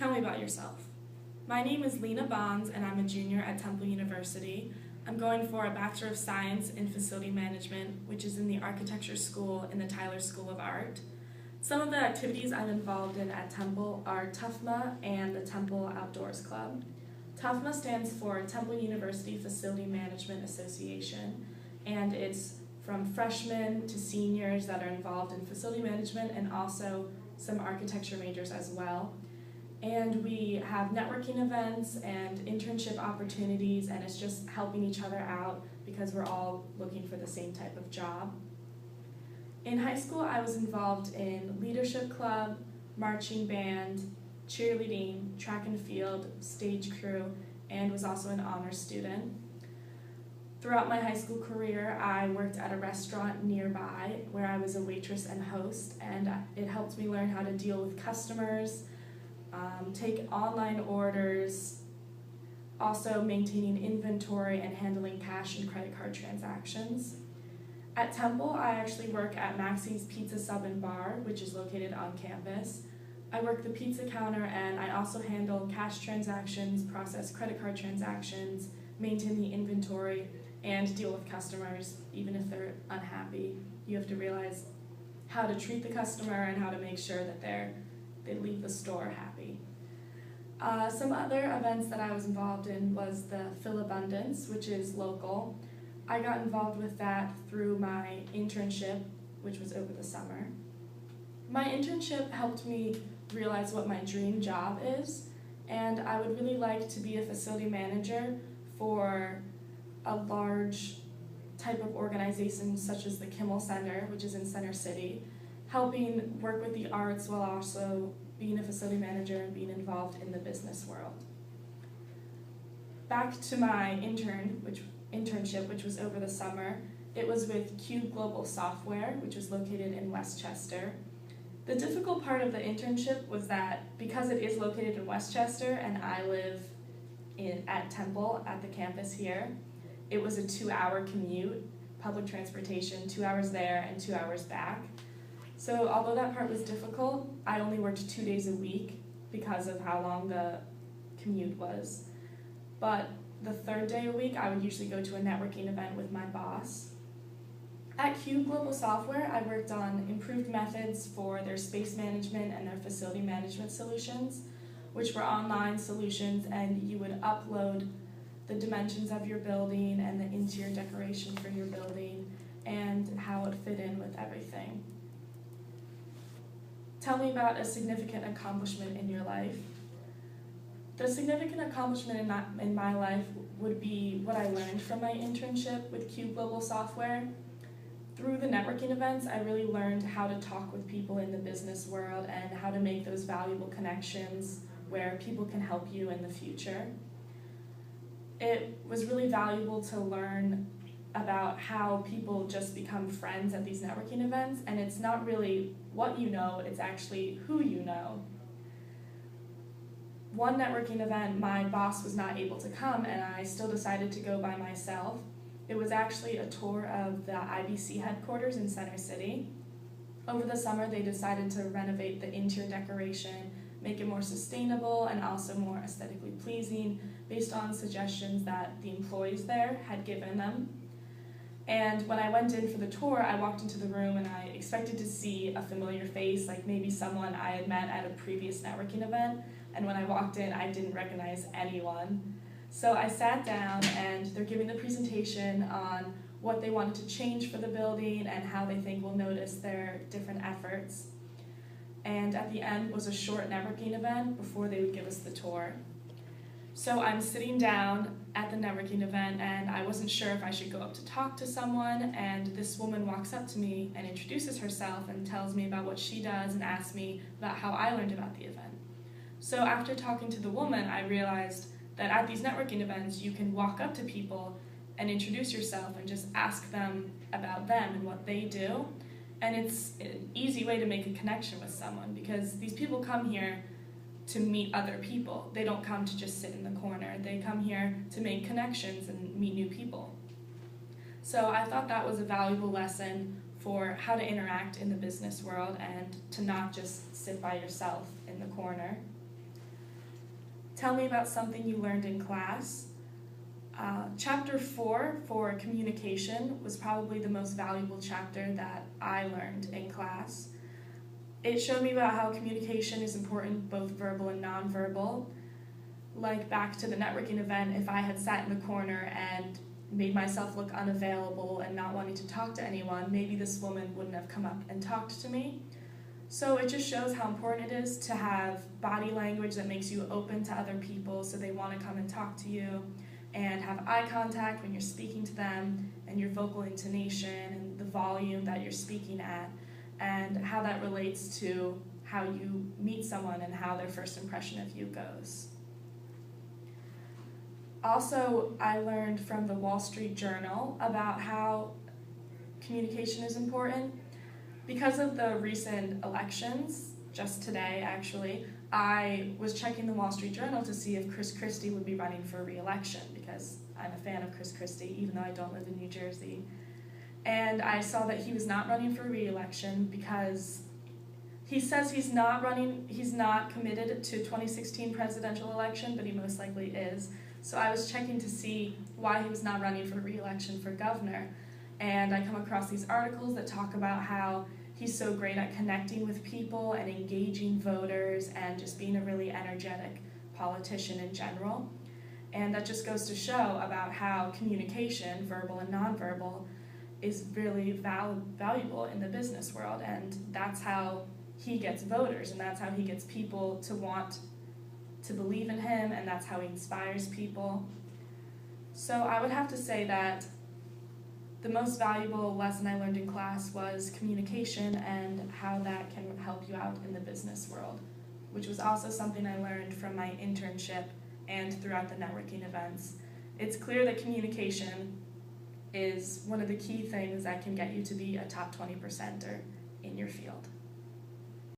Tell me about yourself. My name is Lena and I'm a junior at Temple University. I'm going for a Bachelor of Science in Facility Management, which is in the Architecture School in the Tyler School of Art. Some of the activities I'm involved in at Temple are TUFMA and the Temple Outdoors Club. TUFMA stands for Temple University Facility Management Association, and it's from freshmen to seniors that are involved in facility management and also some architecture majors as well. And we have networking events and internship opportunities, and it's just helping each other out because we're all looking for the same type of job. In high school, I was involved in leadership club, marching band, cheerleading, track and field, stage crew, and was also an honor student. Throughout my high school career, I worked at a restaurant nearby where I was a waitress and host, and it helped me learn how to deal with customers, take online orders, also maintaining inventory and handling cash and credit card transactions. At Temple, I actually work at Maxie's Pizza Sub and Bar, which is located on campus. I work the pizza counter, and I also handle cash transactions, process credit card transactions, maintain the inventory, and deal with customers. Even if they're unhappy, you have to realize how to treat the customer and how to make sure that they leave the store happy. Some other events that I was involved in was the Phil Abundance, which is local. I got involved with that through my internship, which was over the summer. My internship helped me realize what my dream job is, and I would really like to be a facility manager for a large type of organization such as the Kimmel Center, which is in Center City, helping work with the arts while also being a facility manager and being involved in the business world. Back to my internship, which was over the summer. It was with Cube Global Software, which was located in Westchester. The difficult part of the internship was that because it is located in Westchester and I live at Temple at the campus here, it was a 2-hour commute, public transportation, 2 hours there and 2 hours back. So although that part was difficult, I only worked 2 days a week because of how long the commute was. But the third day a week, I would usually go to a networking event with my boss. At Cube Global Software, I worked on improved methods for their space management and their facility management solutions, which were online solutions, and you would upload the dimensions of your building and the interior decoration for your building and how it fit in with everything. Tell me about a significant accomplishment in your life. The significant accomplishment in my life would be what I learned from my internship with Cube Global Software. Through the networking events, I really learned how to talk with people in the business world and how to make those valuable connections where people can help you in the future. It was really valuable to learn about how people just become friends at these networking events, and it's not really what you know, it's actually who you know. One networking event, my boss was not able to come, and I still decided to go by myself. It was actually a tour of the IBC headquarters in Center City. Over the summer, they decided to renovate the interior decoration, make it more sustainable and also more aesthetically pleasing based on suggestions that the employees there had given them. And when I went in for the tour, I walked into the room and I expected to see a familiar face, like maybe someone I had met at a previous networking event. And when I walked in, I didn't recognize anyone. So I sat down and they're giving the presentation on what they wanted to change for the building and how they think we'll notice their different efforts. And at the end was a short networking event before they would give us the tour. So I'm sitting down at the networking event and I wasn't sure if I should go up to talk to someone, and this woman walks up to me and introduces herself and tells me about what she does and asks me about how I learned about the event. So after talking to the woman, I realized that at these networking events you can walk up to people and introduce yourself and just ask them about them and what they do. And it's an easy way to make a connection with someone because these people come here to meet other people. They don't come to just sit in the corner. They come here to make connections and meet new people. So I thought that was a valuable lesson for how to interact in the business world and to not just sit by yourself in the corner. Tell me about something you learned in class. Chapter 4 for communication was probably the most valuable chapter that I learned in class. It showed me about how communication is important, both verbal and nonverbal. Like back to the networking event, if I had sat in the corner and made myself look unavailable and not wanting to talk to anyone, maybe this woman wouldn't have come up and talked to me. So it just shows how important it is to have body language that makes you open to other people so they want to come and talk to you, and have eye contact when you're speaking to them, and your vocal intonation and the volume that you're speaking at, and how that relates to how you meet someone and how their first impression of you goes. Also, I learned from the Wall Street Journal about how communication is important. Because of the recent elections, just today actually, I was checking the Wall Street Journal to see if Chris Christie would be running for re-election, because I'm a fan of Chris Christie, even though I don't live in New Jersey. And I saw that he was not running for re-election because he says he's not committed to 2016 presidential election, but he most likely is. So I was checking to see why he was not running for re-election for governor. And I come across these articles that talk about how he's so great at connecting with people and engaging voters and just being a really energetic politician in general. And that just goes to show about how communication, verbal and nonverbal, is really valuable in the business world. And that's how he gets voters, and that's how he gets people to want to believe in him, and that's how he inspires people. So I would have to say that the most valuable lesson I learned in class was communication and how that can help you out in the business world, which was also something I learned from my internship and throughout the networking events. It's clear that communication is one of the key things that can get you to be a top 20%er in your field.